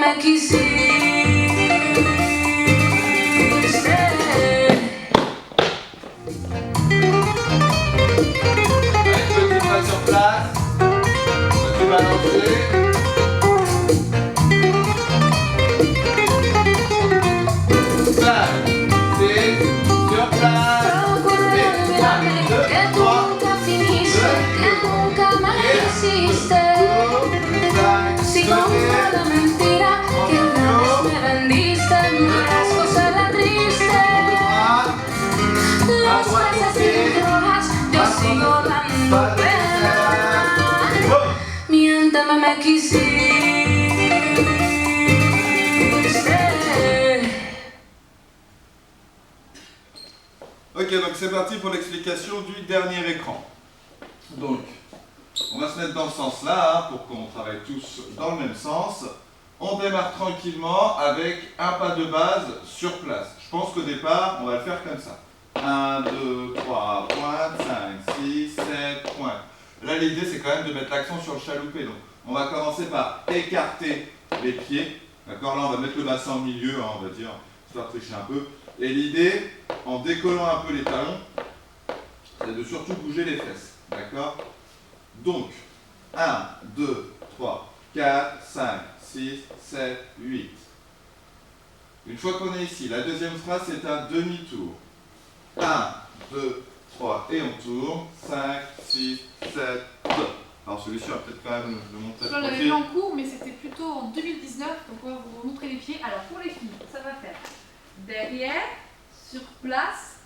me quisiste. Allez, petit pas sur place. Petit balancer. 5, 6, sur place. Et 1, 2, 3. Si compro la mentira que una vez me vendiste, me descosa la triste. Las fresas y rojas, yo sigo dando pena. Miénteme, me quisiste. Ok, donc c'est parti pour l'explication du dernier écran. Donc, on va se mettre dans ce sens-là, hein, pour qu'on travaille tous dans le même sens. On démarre tranquillement avec un pas de base sur place. Je pense qu'au départ, on va le faire comme ça. 1, 2, 3, pointe, 5, 6, 7, pointe. Là, l'idée, c'est quand même de mettre l'accent sur le chaloupé. Donc, on va commencer par écarter les pieds. D'accord? Là, on va mettre le bassin au milieu, hein, on va dire, histoire de tricher un peu. Et l'idée, en décollant un peu les talons, c'est de surtout bouger les fesses. D'accord? Donc, 1, 2, 3, 4, 5, 6, 7, 8. Une fois qu'on est ici, la deuxième phrase, c'est un demi-tour. 1, 2, 3, et on tourne. 5, 6, 7, 2. Alors celui-ci, on va peut-être quand même le montrer. On l'avait fait en cours, mais c'était plutôt en 2019, donc on va vous montrer les pieds. Alors pour les filles, ça va faire derrière, sur place,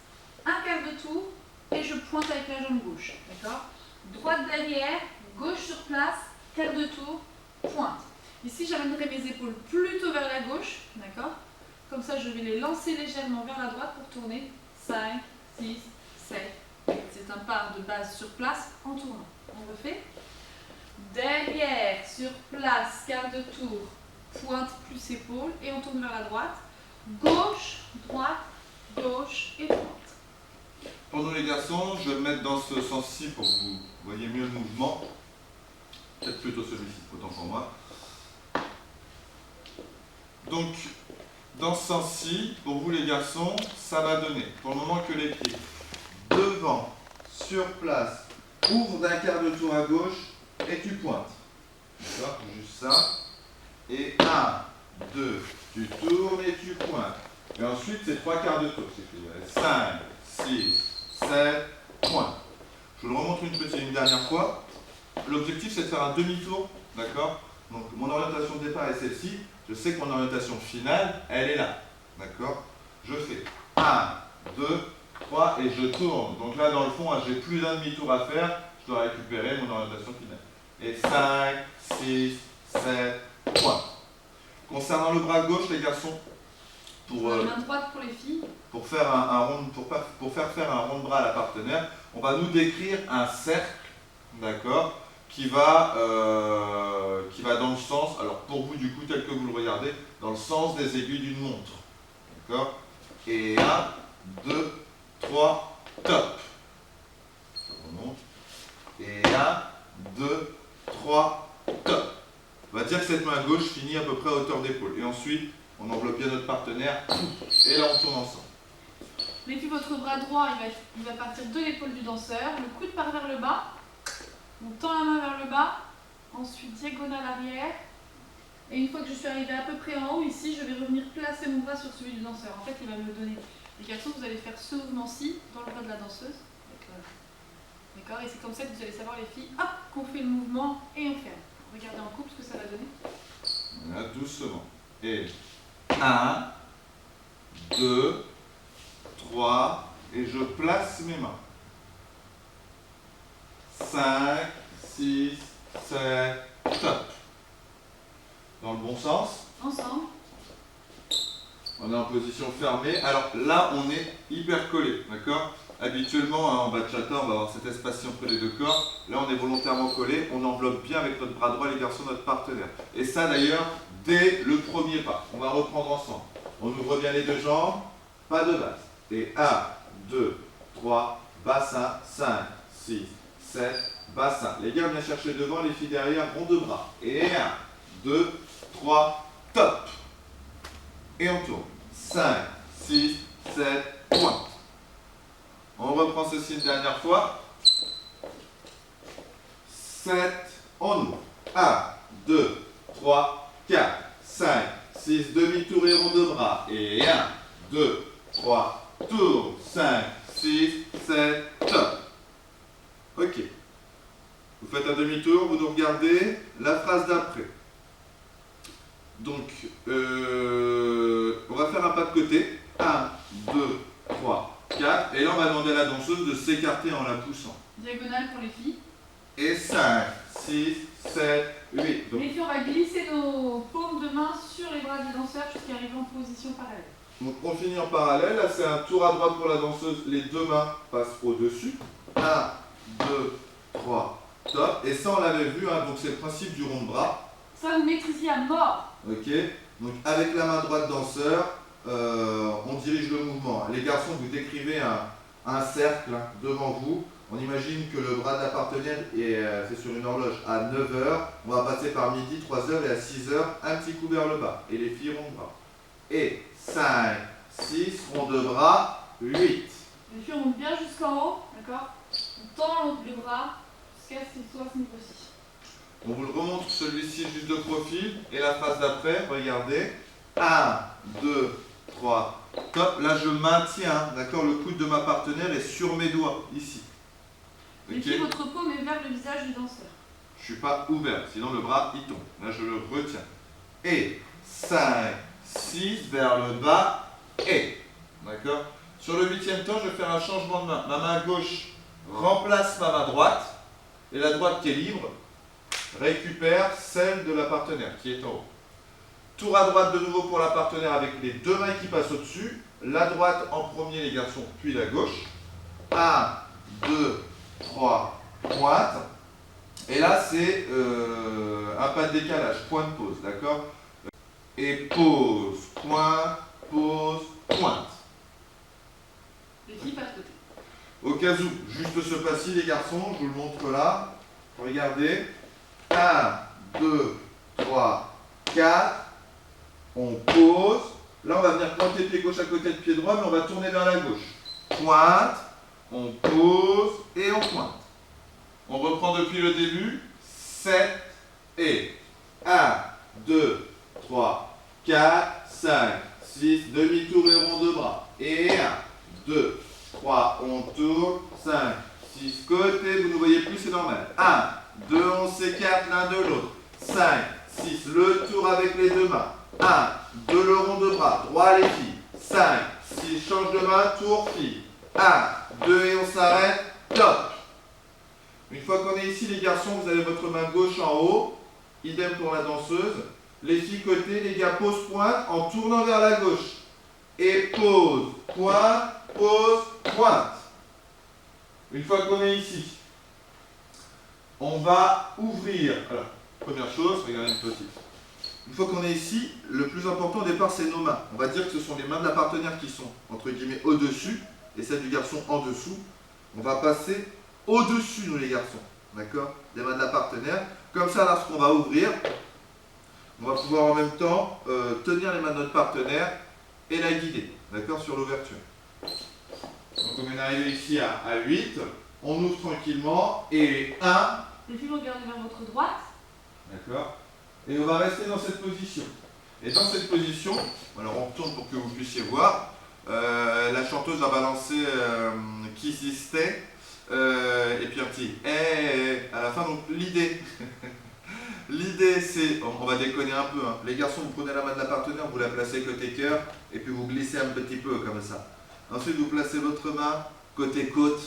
un quart de tour, et je pointe avec la jambe gauche. D'accord? Droite derrière, gauche sur place, quart de tour, pointe. Ici, j'amènerai mes épaules plutôt vers la gauche, d'accord? Comme ça, je vais les lancer légèrement vers la droite pour tourner. 5, 6, 7, 8. C'est un pas de base sur place en tournant. On refait. Derrière, sur place, quart de tour, pointe plus épaule et on tourne vers la droite. Gauche, droite, gauche et droite. Pour nous les garçons, je vais me mettre dans ce sens-ci pour que vous voyez mieux le mouvement. Peut-être plutôt celui-ci, autant pour moi. Donc, dans ce sens-ci, pour vous les garçons, ça va donner, pour le moment, que les pieds devant, sur place, ouvre d'un quart de tour à gauche et tu pointes. D'accord? Juste ça. Et 1, 2, tu tournes et tu pointes. Et ensuite, c'est 3 quarts de tour. 5, 6, 7, points. Je vous le remontre une dernière fois. L'objectif, c'est de faire un demi-tour, d'accord? Donc, mon orientation de départ est celle-ci. Je sais que mon orientation finale, elle est là, d'accord? Je fais 1, 2, 3 et je tourne. Donc là, dans le fond, j'ai plus d'un demi-tour à faire. Je dois récupérer mon orientation finale. Et 5, 6, 7, points. Concernant le bras gauche, les garçons, pour la main droite pour les filles. Pour faire faire un rond de bras à la partenaire, on va nous décrire un cercle, d'accord, qui va dans le sens, alors pour vous du coup, tel que vous le regardez, dans le sens des aiguilles d'une montre, d'accord. Et 1, 2, 3, top. On remonte. Et 1, 2, 3, top. On va dire que cette main gauche finit à peu près à hauteur d'épaule. Et ensuite, on enveloppe bien notre partenaire, et là on tourne ensemble. Les filles, votre bras droit, il va partir de l'épaule du danseur, le coude part vers le bas, on tend la main vers le bas, ensuite diagonale arrière, et une fois que je suis arrivée à peu près en haut, ici, je vais revenir placer mon bras sur celui du danseur. En fait, il va me donner, les garçons, vous allez faire ce mouvement-ci dans le bras de la danseuse. D'accord? Et c'est comme ça que vous allez savoir, les filles, hop, qu'on fait le mouvement et on ferme. Regardez en couple ce que ça va donner. Voilà, doucement. Et 1, 2, 3, et je place mes mains. 5, 6, 7, top. Dans le bon sens. Ensemble. On est en position fermée. Alors là, on est hyper collé, d'accord? Habituellement, hein, en bachata, on va avoir cet espace entre les deux corps. Là, on est volontairement collé. On enveloppe bien avec notre bras droit les garçons, notre partenaire. Et ça, d'ailleurs, dès le premier pas. On va reprendre ensemble. On ouvre bien les deux jambes. Pas de base. Et 1, 2, 3, bassin, 5, 6, 7, bassin. Les gars, viennent chercher devant, les filles derrière, rond de bras. Et 1, 2, 3, top. Et on tourne. 5, 6, 7, pointe. On reprend ceci une dernière fois. 7, on ouvre. 1, 2, 3, 4, 5, 6, demi-tour et rond de bras. Et 1, 2, 3, tour. 5, 6, 7, top. Ok. Vous faites un demi-tour, vous nous regardez la phrase d'après. Donc, on va faire un pas de côté. 1, 2, 3, 4. Et là, on va demander à la danseuse de s'écarter en la poussant. Diagonale pour les filles. Et 5, 6, 7, 8. Donc, Les filles, on va glisser nos paumes de main sur les bras du danseur jusqu'à arriver en position parallèle. donc, on finit en parallèle. Là, c'est un tour à droite pour la danseuse. Les deux mains passent au-dessus. 1, 2, 3, top. Et ça, on l'avait vu. Hein, donc, c'est le principe du rond de bras. Ça, vous maîtrisez à mort. Ok, donc avec la main droite danseur, on dirige le mouvement. Les garçons, vous décrivez un cercle devant vous. On imagine que le bras de la partenaire c'est sur une horloge à 9h. On va passer par midi, 3h et à 6h, un petit coup vers le bas. Et les filles rond de bras. Et 5, 6, rond de bras, 8. Les filles, on monte bien jusqu'en haut, d'accord? On tend le bras jusqu'à ce qu'il soit à ce niveau-ci. On vous le remontre celui-ci juste de profil. Et la phase d'après, regardez. 1, 2, 3, top. Là, je maintiens, d'accord, le coude de ma partenaire est sur mes doigts, ici. Les filles, votre paume est vers le visage du danseur. Je ne suis pas ouvert, sinon le bras, il tombe. Là, je le retiens. Et 5, 6, vers le bas, et. D'accord? Sur le 8e temps, je vais faire un changement de main. Ma main gauche remplace ma main droite. Et la droite qui est libre récupère celle de la partenaire qui est en haut. Tour à droite de nouveau pour la partenaire avec les deux mains qui passent au-dessus. La droite en premier les garçons, puis la gauche. 1, 2, 3, pointe. Et là c'est un pas de décalage, point de pause, d'accord? Et pause, pointe, pointe. Les filles, pas de côté. Au cas où, juste ce pas-ci les garçons, je vous le montre là. Regardez. 1, 2, 3, 4. On pose. Là, on va venir pointer le pied gauche à côté de pied droit, mais on va tourner vers la gauche. Pointe. On pose et on pointe. On reprend depuis le début. 7 et 1, 2, 3, 4, 5, 6. Demi-tour et rond de bras. Et 1, 2, 3. On tourne. 5, 6. Côté. Vous ne voyez plus, c'est normal. 1, 2, on s'écarte l'un de l'autre. 5, 6, le tour avec les deux mains. 1, 2, le rond de bras. Droit les filles. 5, 6, change de main, tour fille. 1, 2 et on s'arrête. Top. Une fois qu'on est ici, les garçons, vous avez votre main gauche en haut. Idem pour la danseuse. Les filles côté, les gars, pose pointe en tournant vers la gauche. Et pose, pointe, pose, pointe. Une fois qu'on est ici, on va ouvrir. Alors, première chose, regardez une petite. Une fois qu'on est ici, le plus important au départ, c'est nos mains. On va dire que ce sont les mains de la partenaire qui sont, entre guillemets, au-dessus, et celles du garçon en dessous. On va passer au-dessus, nous les garçons. D'accord? Des mains de la partenaire. Comme ça, lorsqu'on va ouvrir, on va pouvoir en même temps tenir les mains de notre partenaire et la guider. D'accord? Sur l'ouverture. Donc, on est arrivé ici à 8. On ouvre tranquillement. Et 1. Les filles, vous regardez vers votre droite. D'accord? Et on va rester dans cette position. Et dans cette position, alors on retourne pour que vous puissiez voir, la chanteuse va balancer Qui Stay, et puis un petit à la fin. Donc l'idée, l'idée c'est, on va déconner un peu, hein. Les garçons, vous prenez la main de la partenaire, vous la placez côté cœur, et puis vous glissez un petit peu comme ça. Ensuite, vous placez votre main côté côte,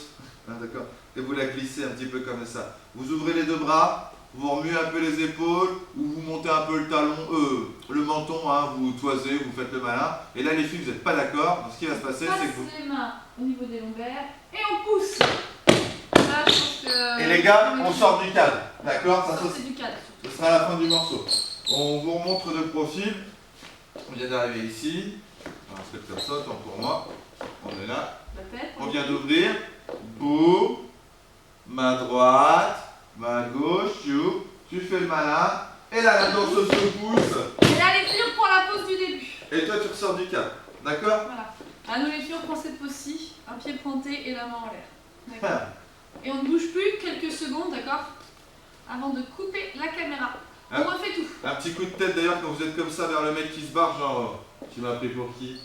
hein, d'accord, et vous la glissez un petit peu comme ça. Vous ouvrez les deux bras, vous remuez un peu les épaules, ou vous montez un peu le talon, le menton, hein, vous toisez, vous faites le malin. Et là les filles, vous n'êtes pas d'accord, donc ce qui va se passer, c'est que vous... passe les mains au niveau des lombaires et on pousse. Là, je pense que... Et les gars, on sort du cadre, d'accord, ça, c'est du cadre. ce sera la fin du morceau. On vous remontre de profil. On vient d'arriver ici. On va se mettre comme ça, autant pour moi. On est là. La tête. On vient d'ouvrir. Boum. Main droite. Main gauche. Tu fais le malin. Et là, la danseuse se pousse. Et là, les filles, on prend la pose du début. Et toi, tu ressors du cadre. D'accord? Voilà. Ah, nous, les filles, on prend cette pose-ci. Un pied pointé et la main en l'air. D'accord. Et on ne bouge plus quelques secondes, d'accord, avant de couper la caméra. On refait tout. Un petit coup de tête d'ailleurs quand vous êtes comme ça vers le mec qui se barre, genre tu m'as pris pour qui?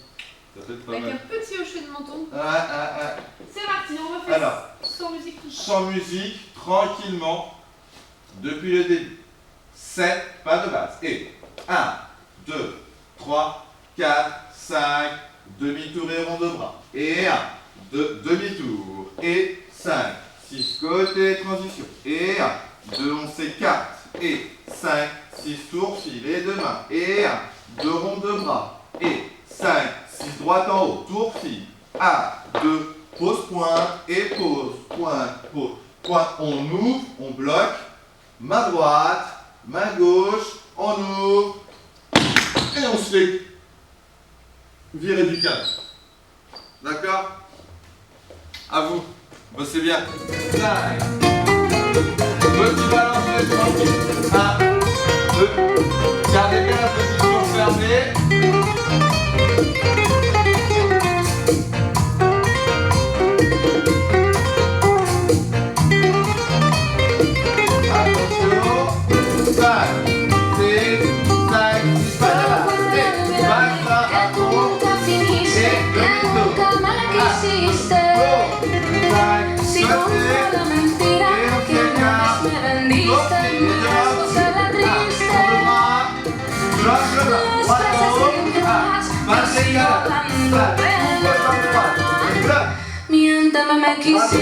Ça peut être pas Avec mal. un petit hocher de menton. Ah. C'est parti, on refait Alors, sans musique tout ça. sans musique, tranquillement, depuis le début. 7 pas de base. Et 1, 2, 3, 4, 5, demi-tour et rond de bras. Et 1, 2, demi-tour. Et 5, 6 côté transition. Et 1, 2, on s'écarte. Et 5, 6 tours, filet de main. Et 1, 2 ronds de bras. Et 5, 6 droite en haut, tour fil. 1, 2, pose pointe et pose, pointe, pose. Pointe, on ouvre, on bloque. Main droite, main gauche, on ouvre. Et on se fait virer du cadre. D'accord? À vous. Bossez bien. 5. Petit balance tranquille. 1, 2. Gardez bien la position fermée. Attention. 5, 6, 5, 6 pas de base. Et passe à fond. Et demi-tour. 5, Si compro la mentira que una vez me vendiste, me das la triste. Sigo dando pena. Miénteme, me quisiste.